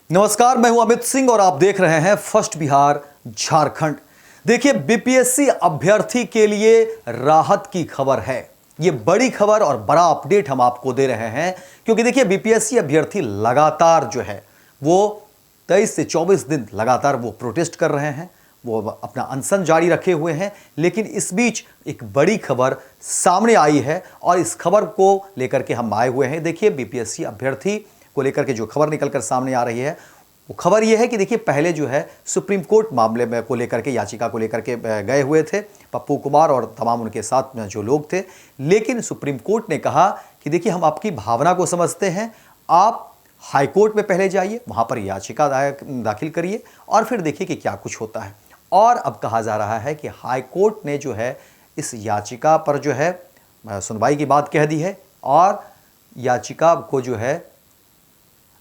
नमस्कार, मैं हूं अमित सिंह और आप देख रहे हैं फर्स्ट बिहार झारखंड। देखिए, बीपीएससी अभ्यर्थी के लिए राहत की खबर है। ये बड़ी खबर और बड़ा अपडेट हम आपको दे रहे हैं क्योंकि देखिए, बीपीएससी अभ्यर्थी लगातार जो है वो 23 से 24 दिन लगातार वो प्रोटेस्ट कर रहे हैं, वो अपना अनशन जारी रखे हुए हैं। लेकिन इस बीच एक बड़ी खबर सामने आई है और इस खबर को लेकर के हम आए हुए हैं। देखिए, बीपीएससी अभ्यर्थी को लेकर के जो खबर निकलकर सामने आ रही है वो खबर यह है कि देखिए, पहले जो है सुप्रीम कोर्ट मामले में को लेकर के याचिका को लेकर के गए हुए थे पप्पू कुमार और तमाम उनके साथ में जो लोग थे। लेकिन सुप्रीम कोर्ट ने कहा कि देखिए, हम आपकी भावना को समझते हैं, आप हाई कोर्ट में पहले जाइए, वहां पर याचिका दाखिल करिए और फिर देखिए कि क्या कुछ होता है। और अब कहा जा रहा है कि हाई कोर्ट ने जो है इस याचिका पर जो है सुनवाई की बात कह दी है और याचिका को जो है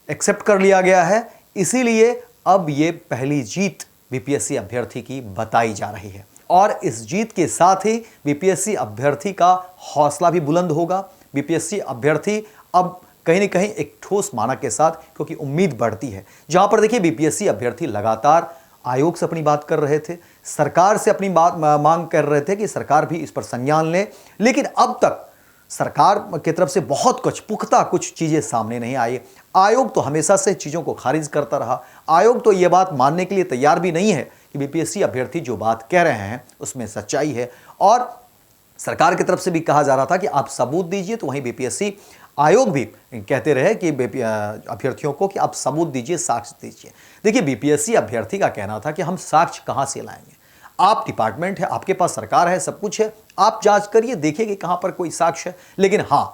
एक्सेप्ट कर लिया गया है। इसीलिए अब ये पहली जीत बीपीएससी अभ्यर्थी की बताई जा रही है और इस जीत के साथ ही बीपीएससी अभ्यर्थी का हौसला भी बुलंद होगा। बीपीएससी अभ्यर्थी अब कहीं ना कहीं एक ठोस मानक के साथ, क्योंकि उम्मीद बढ़ती है। जहां पर देखिए, बीपीएससी अभ्यर्थी लगातार आयोग से अपनी बात कर रहे थे, सरकार से अपनी बात मांग कर रहे थे कि सरकार भी इस पर संज्ञान ले। लेकिन अब तक सरकार की तरफ से बहुत कुछ पुख्ता कुछ चीजें सामने नहीं आई। आयोग तो हमेशा से चीजों को खारिज करता रहा। आयोग तो यह बात मानने के लिए तैयार भी नहीं है कि बीपीएससी अभ्यर्थी जो बात कह रहे हैं उसमें सच्चाई है। और सरकार की तरफ से भी कहा जा रहा था कि आप सबूत दीजिए, तो वहीं बीपीएससी आयोग भी कहते रहे कि अभ्यर्थियों को कि आप सबूत दीजिए, साक्ष्य दीजिए। देखिए, बीपीएससी अभ्यर्थी का कहना था कि हम साक्ष्य कहां से लाएंगे, आप डिपार्टमेंट है, आपके पास सरकार है, सब कुछ है, आप जांच करिए, देखिए कि कहां पर कोई साक्ष्य है। लेकिन हां,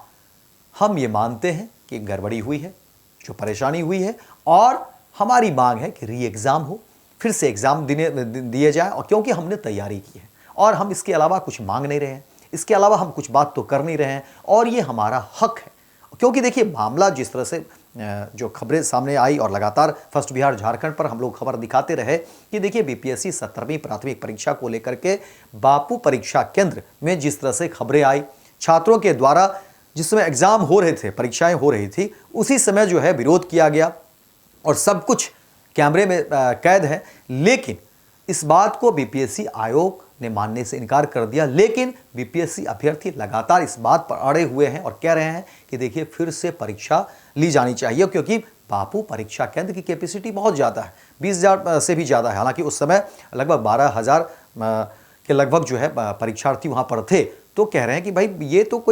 हम ये मानते हैं कि गड़बड़ी हुई है, जो परेशानी हुई है, और हमारी मांग है कि री एग्जाम हो, फिर से एग्जाम दिए जाए। और क्योंकि हमने तैयारी की है और हम इसके अलावा कुछ मांग नहीं रहे हैं, इसके अलावा हम कुछ बात तो कर नहीं रहे हैं और ये हमारा हक है। क्योंकि देखिए, मामला जिस तरह से जो खबरें सामने आई और लगातार फर्स्ट बिहार झारखंड पर हम लोग खबर दिखाते रहे कि देखिए, बीपीएससी 17वीं प्राथमिक परीक्षा को लेकर के बापू परीक्षा केंद्र में जिस तरह से खबरें आई, छात्रों के द्वारा जिस समय एग्जाम हो रहे थे, परीक्षाएं हो रही थी, उसी समय जो है विरोध किया गया और सब कुछ कैमरे में कैद है। लेकिन इस बात को बीपीएससी आयोग ने मानने से इनकार कर दिया। लेकिन बीपीएससी अभ्यर्थी लगातार इस बात पर अड़े हुए हैं और कह रहे हैं कि देखिए, फिर से परीक्षा ली जानी चाहिए, क्योंकि बापू परीक्षा केंद्र की कैपेसिटी बहुत ज़्यादा है, 20,000 से भी ज़्यादा है। हालांकि उस समय लगभग 12,000 के लगभग जो है परीक्षार्थी वहाँ पर थे। तो कह रहे हैं कि भाई, ये तो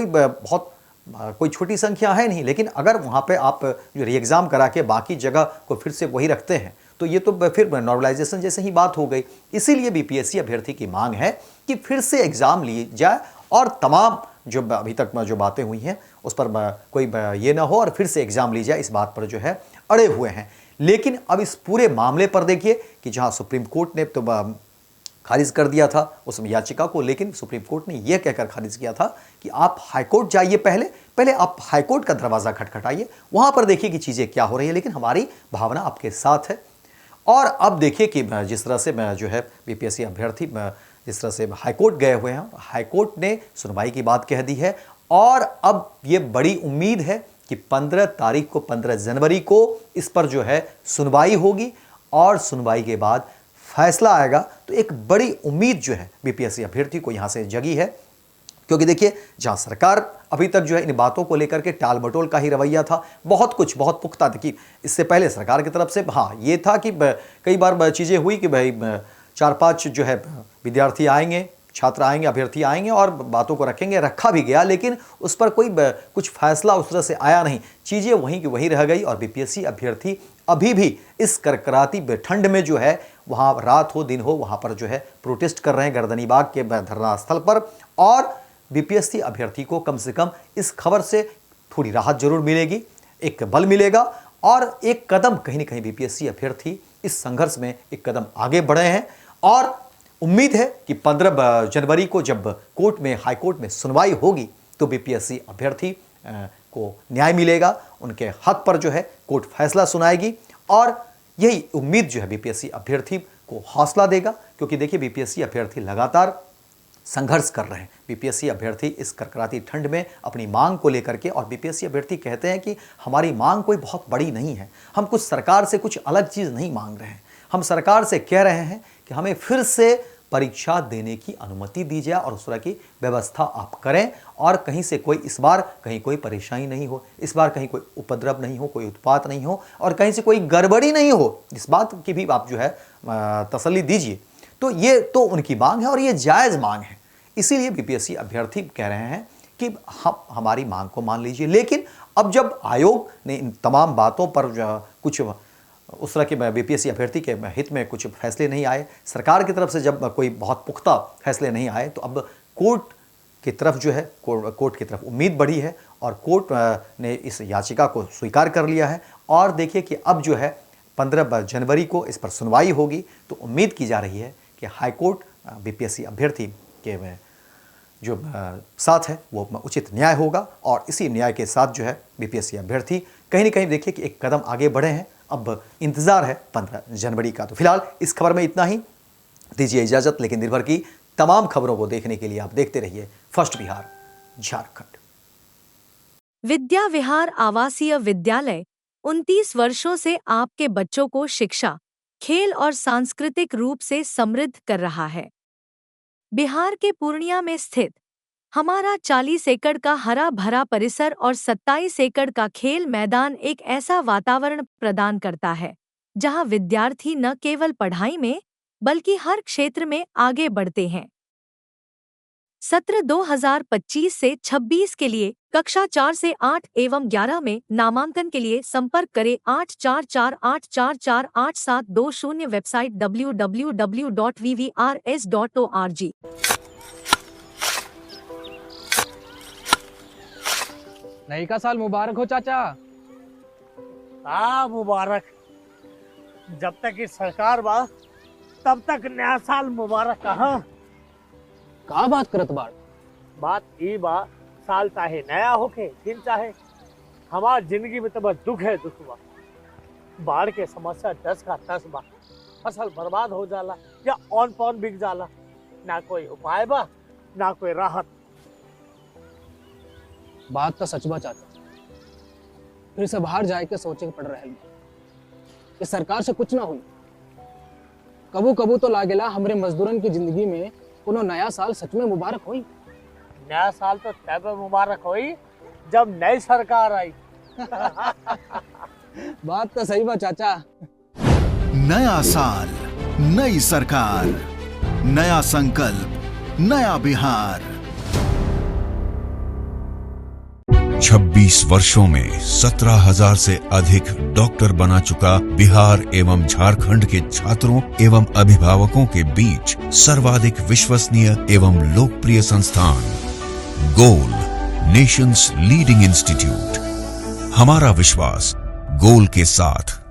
कोई छोटी संख्या है नहीं, लेकिन अगर वहाँ पे आप जो री एग्ज़ाम करा के बाकी जगह को फिर से वही रखते हैं तो ये तो फिर नॉर्मलाइजेशन जैसे ही बात हो गई। इसीलिए बीपीएससी अभ्यर्थी की मांग है कि फिर से एग्जाम ली जाए और तमाम जो अभी तक जो बातें हुई हैं उस पर कोई ये ना हो और फिर से एग्जाम ली जाए, इस बात पर जो है अड़े हुए हैं। लेकिन अब इस पूरे मामले पर देखिए कि जहां सुप्रीम कोर्ट ने तो खारिज कर दिया था उस याचिका को, लेकिन सुप्रीम कोर्ट ने यह कहकर खारिज किया था कि आप हाईकोर्ट जाइए, पहले आप हाईकोर्ट का दरवाजा खटखटाइए, वहां पर देखिए कि चीजें क्या हो रही है, लेकिन हमारी भावना आपके साथ है। और अब देखिए कि जिस तरह से जो है बीपीएससी अभ्यर्थी जिस तरह से हाईकोर्ट गए हुए हैं, हाईकोर्ट ने सुनवाई की बात कह दी है और अब ये बड़ी उम्मीद है कि 15 तारीख को, 15 जनवरी को इस पर जो है सुनवाई होगी और सुनवाई के बाद फैसला आएगा। तो एक बड़ी उम्मीद जो है बीपीएससी अभ्यर्थी को यहाँ से जगी है, क्योंकि देखिए, जहां सरकार अभी तक जो है इन बातों को लेकर के टाल मटोल का ही रवैया था, बहुत पुख्ता देखिए, इससे पहले सरकार की तरफ से हाँ ये था कि कई बार चीज़ें हुई कि भाई 4-5 जो है विद्यार्थी आएंगे, छात्र आएंगे, अभ्यर्थी आएंगे और बातों को रखेंगे, रखा भी गया, लेकिन उस पर कोई कुछ फैसला उस तरह से आया नहीं, चीज़ें वहीं की वहीं रह गई। और बीपीएससी अभ्यर्थी अभी भी इस करकराती ठंड में जो है वहाँ रात हो दिन हो वहाँ पर जो है प्रोटेस्ट कर रहे हैं गर्दनीबाग के धरना स्थल पर। और बीपीएससी अभ्यर्थी को कम से कम इस खबर से थोड़ी राहत जरूर मिलेगी, एक बल मिलेगा और एक कदम कहीं ना कहीं बीपीएससी अभ्यर्थी इस संघर्ष में एक कदम आगे बढ़े हैं। और उम्मीद है कि 15 जनवरी को जब कोर्ट में, हाई कोर्ट में सुनवाई होगी तो बीपीएससी अभ्यर्थी को न्याय मिलेगा, उनके हक पर जो है कोर्ट फैसला सुनाएगी और यही उम्मीद जो है बीपीएससी अभ्यर्थी को हौसला देगा। क्योंकि देखिए, बीपीएससी अभ्यर्थी लगातार संघर्ष कर रहे हैं बीपीएससी अभ्यर्थी इस कड़कड़ाती ठंड में अपनी मांग को लेकर के। और बीपीएससी अभ्यर्थी कहते हैं कि हमारी मांग कोई बहुत बड़ी नहीं है, हम कुछ सरकार से कुछ अलग चीज़ नहीं मांग रहे हैं। हम सरकार से कह रहे हैं कि हमें फिर से परीक्षा देने की अनुमति दी जाए और उस तरह की व्यवस्था आप करें, और कहीं से कोई इस बार कहीं कोई परेशानी नहीं हो, इस बार कहीं कोई उपद्रव नहीं हो, कोई उत्पात नहीं हो, और कहीं से कोई गड़बड़ी नहीं हो, इस बात की भी आप जो है तसल्ली दीजिए। तो ये तो उनकी मांग है और ये जायज़ मांग है। इसीलिए बीपीएससी अभ्यर्थी कह रहे हैं कि हम हमारी मांग को मान लीजिए। लेकिन अब जब आयोग ने इन तमाम बातों पर कुछ उस तरह के बीपीएससी अभ्यर्थी के हित में कुछ फैसले नहीं आए, सरकार की तरफ से जब कोई बहुत पुख्ता फैसले नहीं आए, तो अब कोर्ट की तरफ जो है कोर्ट की तरफ उम्मीद बढ़ी है और कोर्ट ने इस याचिका को स्वीकार कर लिया है। और देखिए कि अब जो है 15 जनवरी को इस पर सुनवाई होगी। तो उम्मीद की जा रही है कि हाईकोर्ट बीपीएससी अभ्यर्थी के जो साथ है वो उचित न्याय होगा, और इसी न्याय के साथ जो है बीपीएससी अभ्यर्थी कहीं ना कहीं देखिए कि एक कदम आगे बढ़े हैं। अब इंतज़ार है 15 जनवरी का। तो फिलहाल इस खबर में इतना ही, दीजिए इजाज़त। लेकिन दिन भर की तमाम खबरों को देखने के लिए आप देखते रहिए फर्स्ट बिहार झारखंड। विद्या विहार आवासीय विद्यालय 29 वर्षों से आपके बच्चों को शिक्षा, खेल और सांस्कृतिक रूप से समृद्ध कर रहा है। बिहार के पूर्णिया में स्थित हमारा 40 एकड़ का हरा भरा परिसर और 27 एकड़ का खेल मैदान एक ऐसा वातावरण प्रदान करता है जहां विद्यार्थी न केवल पढ़ाई में बल्कि हर क्षेत्र में आगे बढ़ते हैं। सत्र 2025 से 26 के लिए कक्षा 4 से 8 एवं 11 में नामांकन के लिए संपर्क करें 8448448720। Website www.vvrs.org। नई का साल मुबारक हो चाचा। हाँ मुबारक। जब तक इस सरकार बा तब तक नया साल मुबारक। कहाँ का बात करत बाड़? बात ई बा, साल चाहे नया होके दिन चाहे, हमार जिंदगी में तो बस दुख है, दुख बा। बाढ़ के समस्या 10 का 10 बा। फसल बर्बाद हो जाला या ऑन पॉन बिक जाला, ना कोई उपाय बा ना कोई राहत। बात तो सच बा चाचा, फिर से बाहर जाए के सोचे के पड़ रहे कि सरकार से कुछ ना हुई। कबू कबू तो लागेला हमरे मजदूरन की जिंदगी में कोनो नया साल सच में मुबारक होई। नया साल तो तब मुबारक होई जब नई सरकार आई। बात तो सही बा चाचा। नया साल, नई सरकार, नया संकल्प, नया बिहार। 26 वर्षों में 17,000 से अधिक डॉक्टर बना चुका बिहार एवं झारखंड के छात्रों एवं अभिभावकों के बीच सर्वाधिक विश्वसनीय एवं लोकप्रिय संस्थान गोल, नेशंस लीडिंग इंस्टीट्यूट। हमारा विश्वास गोल के साथ